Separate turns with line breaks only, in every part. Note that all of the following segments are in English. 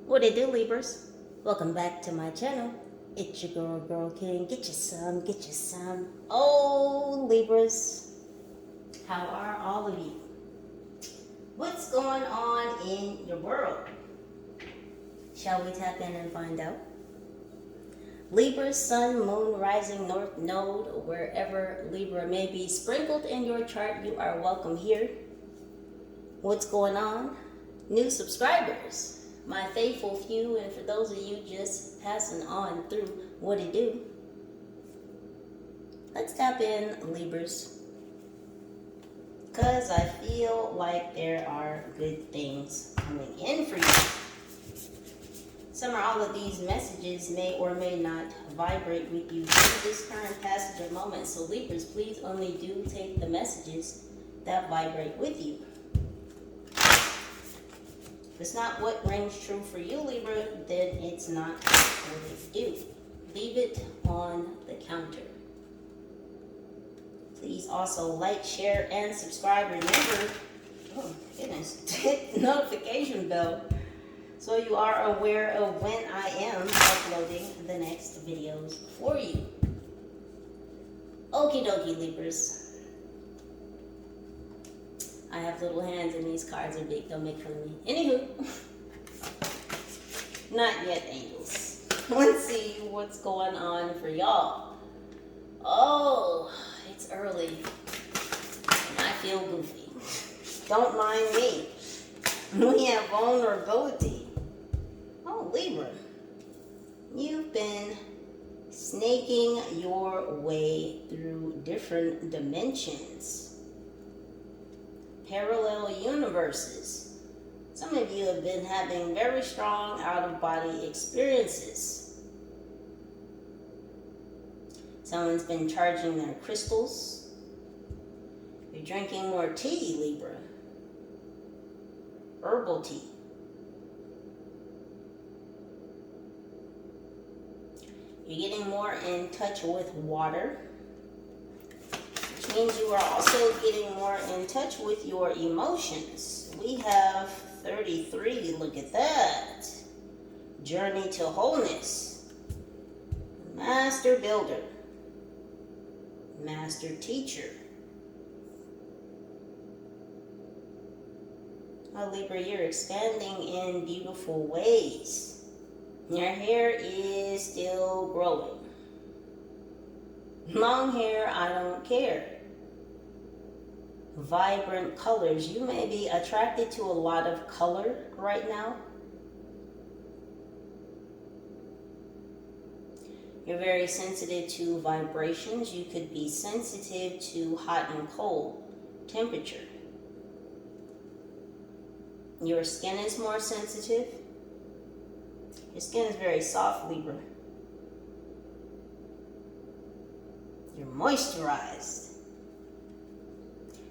What it do, Libras? Welcome back to my channel. It's your girl King. Get you some, get you some. Oh, Libras, how are all of you? What's going on in your world? Shall we tap in and find out? Libra, Sun, Moon, Rising, North Node, wherever Libra may be sprinkled in your chart, you are welcome here. What's going on? New subscribers, my faithful few, and for those of you just passing on through, what it do? Let's tap in, Libras, because I feel like there are good things coming in for you. Some or all of these messages may or may not vibrate with you in this current passage of moments. So Libras, please only do take the messages that vibrate with you. If it's not what rings true for you, Libra, then it's not what it do. Leave it on the counter. Please also like, share, and subscribe. Remember, oh goodness, hit the notification bell so you are aware of when I am uploading the next videos for you. Okie dokie, Libras. I have little hands and these cards are big. Don't make fun of me. Anywho, not yet, angels. Let's see what's going on for y'all. Oh, it's early and I feel goofy. Don't mind me. We have vulnerability. Oh, Libra, you've been snaking your way through different dimensions, parallel universes. Some of you have been having very strong out-of-body experiences. Someone's been charging their crystals. You're drinking more tea, Libra. Herbal tea. You're getting more in touch with water, which means you are also getting more in touch with your emotions. We have 33, look at that. Journey to wholeness. Master builder. Master teacher. Oh, Libra, you're expanding in beautiful ways. Your hair is still growing. Long hair, I don't care. Vibrant colors. You may be attracted to a lot of color right now. You're very sensitive to vibrations. You could be sensitive to hot and cold temperature. Your skin is more sensitive. Your skin is very soft, Libra. You're moisturized.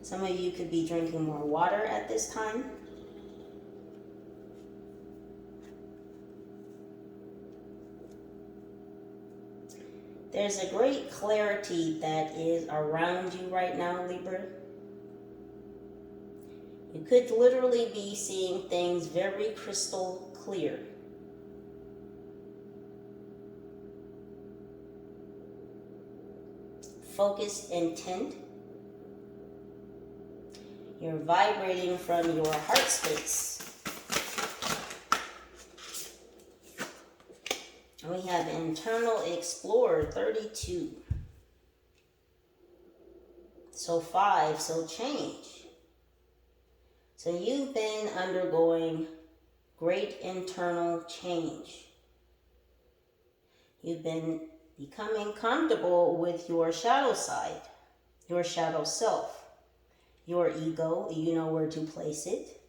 Some of you could be drinking more water at this time. There's a great clarity that is around you right now, Libra. You could literally be seeing things very crystal clear. Focused intent. You're vibrating from your heart space. And we have internal explorer 32. So 5, so change. So you've been undergoing great internal change. You've been becoming comfortable with your shadow side, your shadow self, your ego. You know where to place it.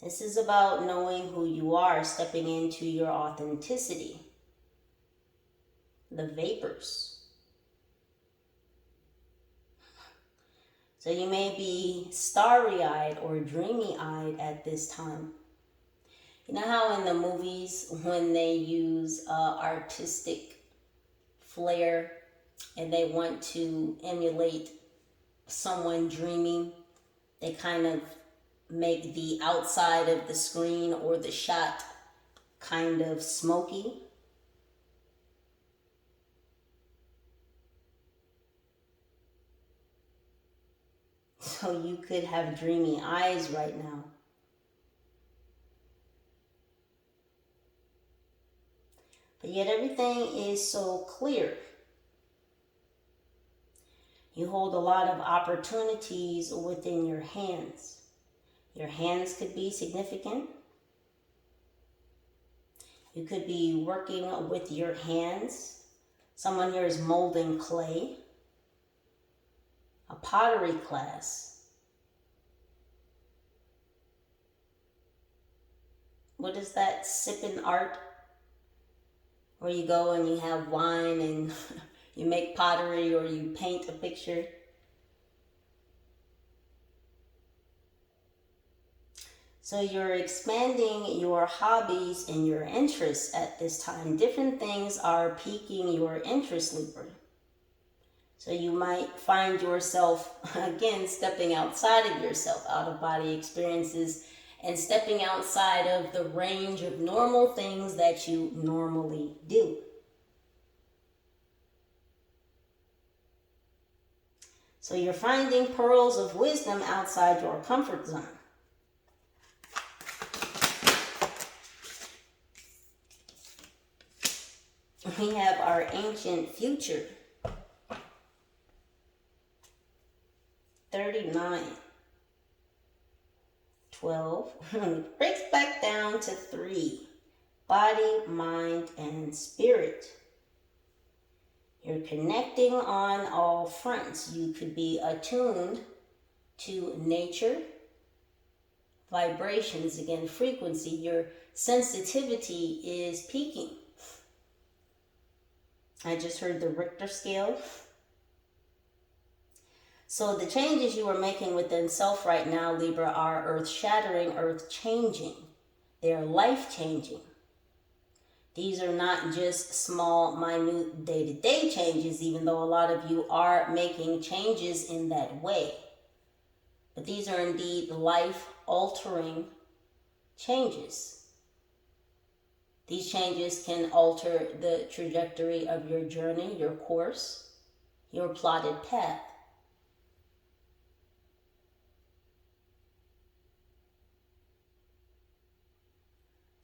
This is about knowing who you are, stepping into your authenticity. The vapors. So you may be starry-eyed or dreamy-eyed at this time. You know how in the movies when they use artistic flair and they want to emulate someone dreaming, they kind of make the outside of the screen or the shot kind of smoky. So you could have dreamy eyes right now. But yet everything is so clear. You hold a lot of opportunities within your hands. Your hands could be significant. You could be working with your hands. Someone here is molding clay. A pottery class. What is that sipping art? Where you go and you have wine and you make pottery or you paint a picture. So you're expanding your hobbies and your interests at this time. Different things are piquing your interest, Libra. So you might find yourself, again, stepping outside of yourself, out-of-body experiences, and stepping outside of the range of normal things that you normally do. So you're finding pearls of wisdom outside your comfort zone. We have our ancient future. 39. 12. Breaks back down to 3. Body, mind, and spirit. You're connecting on all fronts. You could be attuned to nature, vibrations, again, frequency. Your sensitivity is peaking. I just heard the Richter scale. So the changes you are making within self right now, Libra, are earth-shattering, earth-changing. They're life-changing. These are not just small, minute, day-to-day changes, even though a lot of you are making changes in that way. But these are indeed life-altering changes. These changes can alter the trajectory of your journey, your course, your plotted path.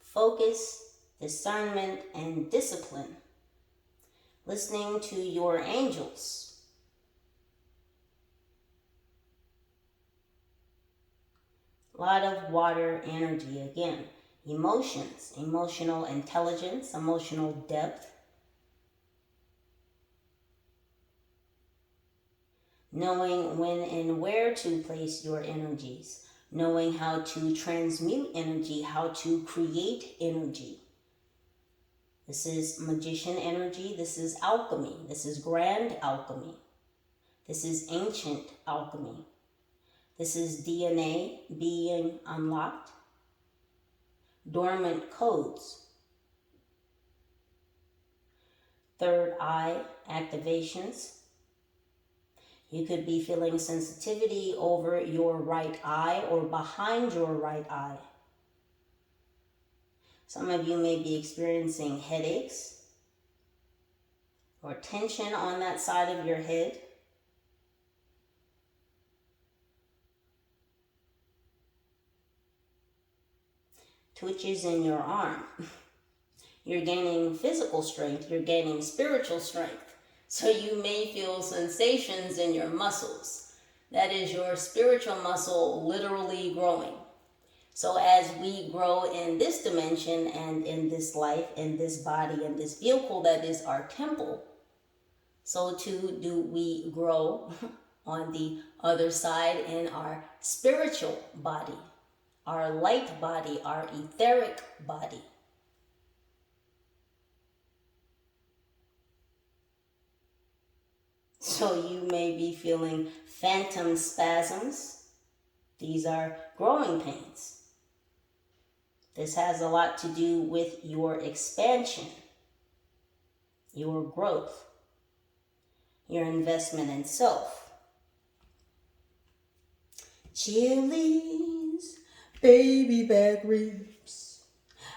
Focus, discernment, and discipline. Listening to your angels. A lot of water energy again. Emotions, emotional intelligence, emotional depth. Knowing when and where to place your energies. Knowing how to transmute energy, how to create energy. This is magician energy. This is alchemy. This is grand alchemy. This is ancient alchemy. This is DNA being unlocked. Dormant codes. Third eye activations. You could be feeling sensitivity over your right eye or behind your right eye. Some of you may be experiencing headaches or tension on that side of your head. Twitches in your arm. You're gaining physical strength. You're gaining spiritual strength. So you may feel sensations in your muscles. That is your spiritual muscle literally growing. So as we grow in this dimension and in this life, in this body, in this vehicle that is our temple, so too do we grow on the other side in our spiritual body, our light body, our etheric body. So you may be feeling phantom spasms. These are growing pains. This has a lot to do with your expansion, your growth, your investment in self. Chili's baby back ribs.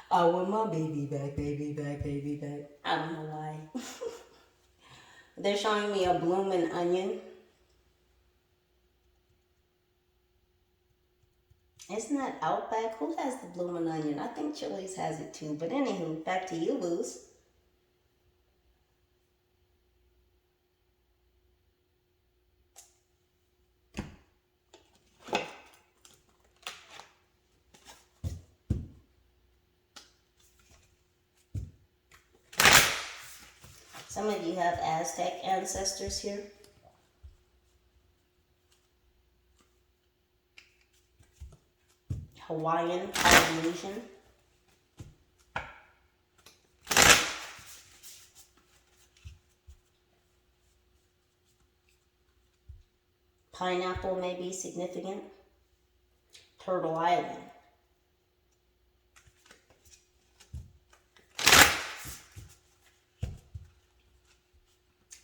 I want my baby back, baby back, baby back. I don't know why. They're showing me a blooming onion. Isn't that Outback? Who has the blooming onion? I think Chili's has it too. But anywho, back to you, Booze. Some of you have Aztec ancestors here. Hawaiian, Polynesian. Pineapple may be significant. Turtle Island.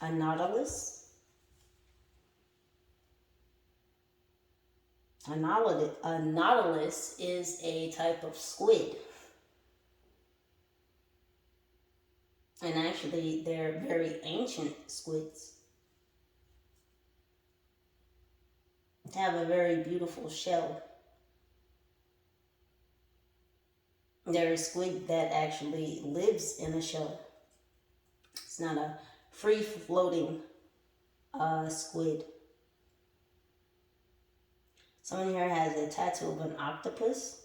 A nautilus. A nautilus is a type of squid. And actually, they're very ancient squids. They have a very beautiful shell. They're a squid that actually lives in a shell. It's not a free-floating squid. Someone here has a tattoo of an octopus.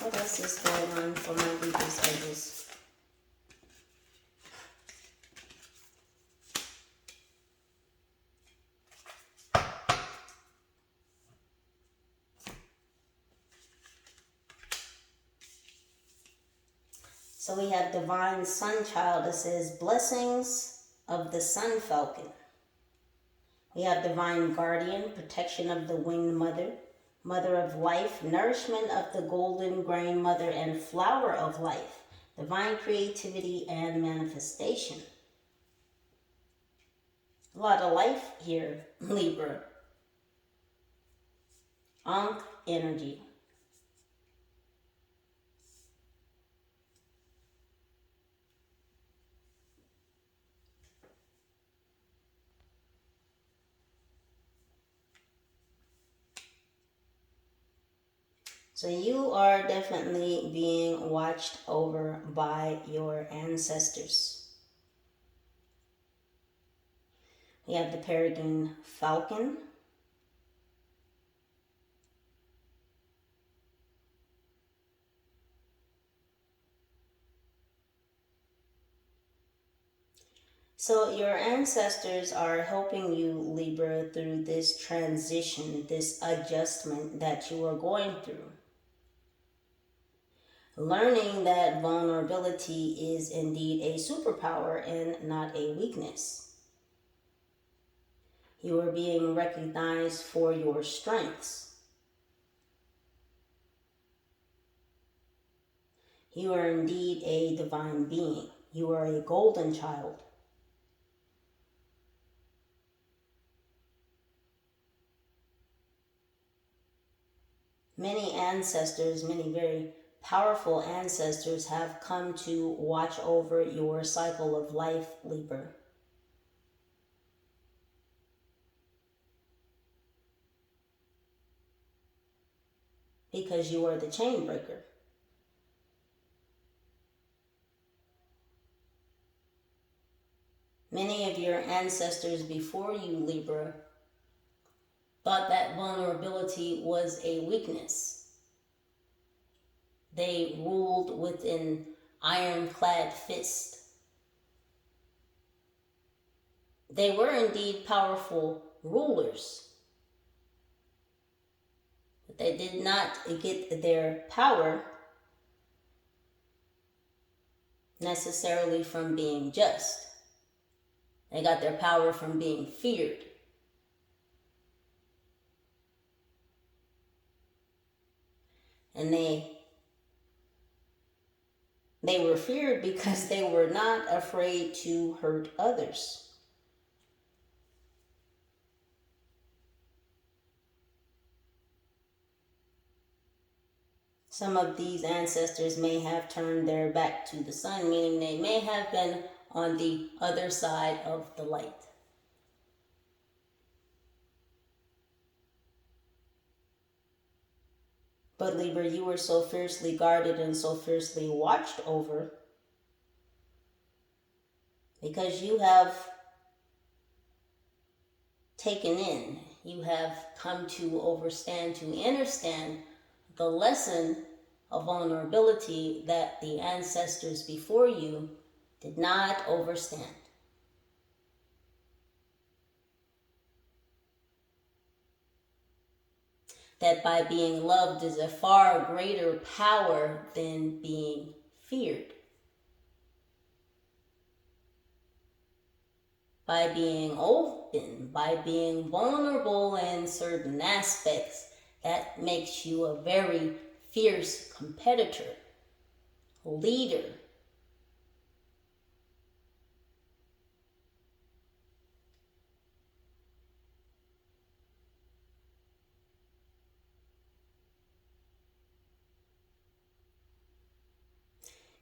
What else is going on for my Libra's edges? So we have Divine Sun Child. It says, blessings of the Sun Falcon. We have Divine Guardian, protection of the Winged Mother, Mother of Life, nourishment of the Golden Grain Mother, and Flower of Life, divine creativity and manifestation. A lot of life here, Libra. Ankh energy. So you are definitely being watched over by your ancestors. We have the Peregrine Falcon. So your ancestors are helping you, Libra, through this transition, this adjustment that you are going through. Learning that vulnerability is indeed a superpower and not a weakness. You are being recognized for your strengths. You are indeed a divine being. You are a golden child. Many ancestors, many very powerful ancestors have come to watch over your cycle of life, Libra. Because you are the chain breaker. Many of your ancestors before you, Libra, thought that vulnerability was a weakness. They ruled with an ironclad fist. They were indeed powerful rulers, but they did not get their power necessarily from being just. They got their power from being feared. And they They were feared because they were not afraid to hurt others. Some of these ancestors may have turned their back to the sun, meaning they may have been on the other side of the light. But Libra, you were so fiercely guarded and so fiercely watched over because you have taken in, you have come to understand the lesson of vulnerability that the ancestors before you did not understand. That by being loved is a far greater power than being feared. By being open, by being vulnerable in certain aspects, that makes you a very fierce competitor, leader.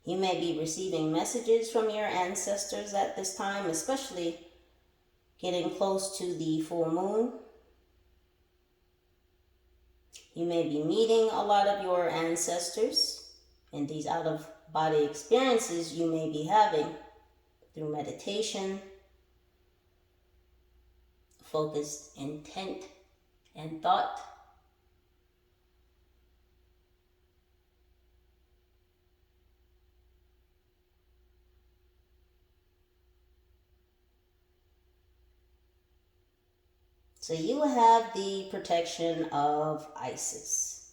You may be receiving messages from your ancestors at this time, especially getting close to the full moon. You may be meeting a lot of your ancestors, and these out-of-body experiences you may be having through meditation, focused intent and thought. So you have the protection of Isis.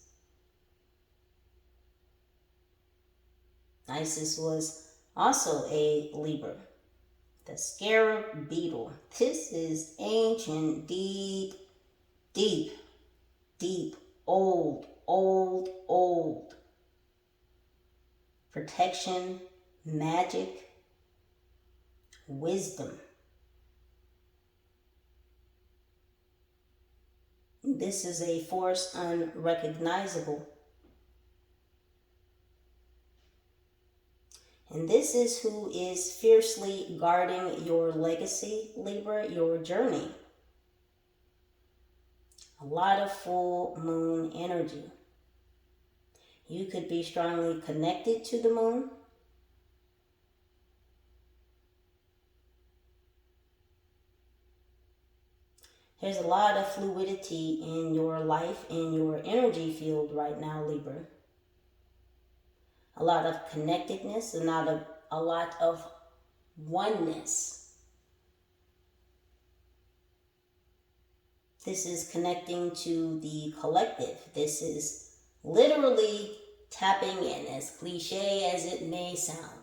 Isis was also a Libra. The scarab beetle. This is ancient, deep, old. Protection, magic, wisdom. This is a force unrecognizable. And this is who is fiercely guarding your legacy, Libra, your journey. A lot of full moon energy. You could be strongly connected to the moon. There's a lot of fluidity in your life, in your energy field right now, Libra. A lot of connectedness, a lot of oneness. This is connecting to the collective. This is literally tapping in, as cliche as it may sound.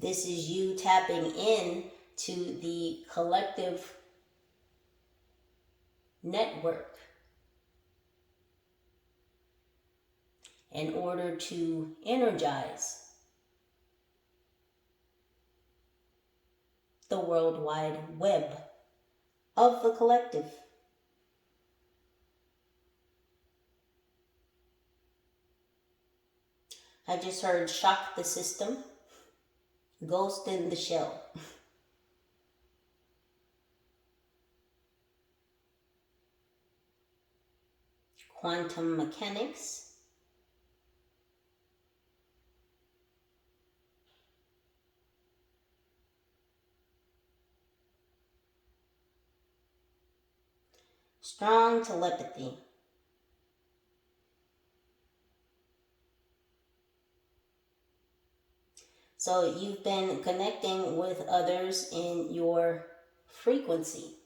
This is you tapping in to the collective network in order to energize the worldwide web of the collective. I just heard shock the system, ghost in the shell. Quantum mechanics. Strong telepathy. So you've been connecting with others in your frequency.